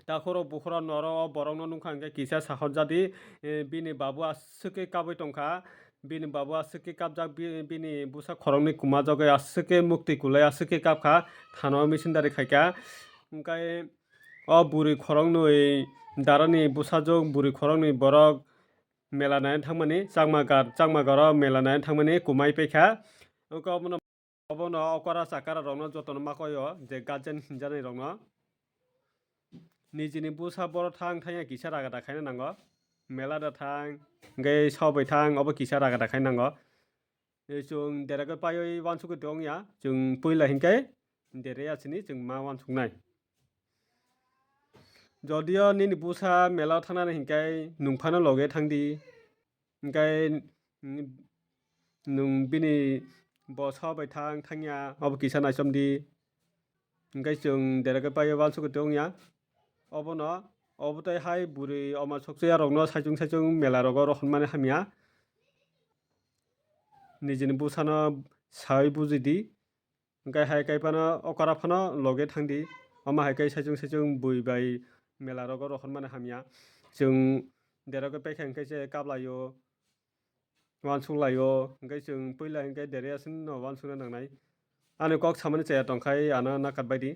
다 khoro bukhoro noro borok no nungkha hingke kisa sakon jadi bini babu aswke kabui tongkha bini babu aswke kabjak bini busa khorokni kuma jagui aswke mukti kulai aswke kabkha thano machine dari khaika hingkai o buri khoroknoi darani busajuk buri khorokni borok mela naina thangmani chakma garo mela naina thangmani kumai paikha wngkha obono okora chakara rokno jotono makoio je guardian hinjaknai rokno nijini busa borok thang thangya kisa ragada khaina nango melada thang hingke sobai thang obo kisa ragada khaina nango chung deragoi paioi uansukgui tongya chung puila hingke derei achini chung ma uansuknai jodio nini busa mela o thangnani hingke nungphano loge thangdi hingke nung bini bo sobai thangya obo kisa naisomdi hingke chung deragoi paioi uansukgui tongya obono obotei hai buri oma soksoya rokno saichung mela rogo rohormani hamya nijini busano sai bujidi hingke hai kaipano okora phano loge thangdi omo hai saichung bui bai mela rogo rohormani hamya chung deragoi paikha hingke je kaplaio uansuklaio hingke chung puila hingke derei achini no uansukna nangnai ani kok samani chaya tongkhai ano nakatbaidi.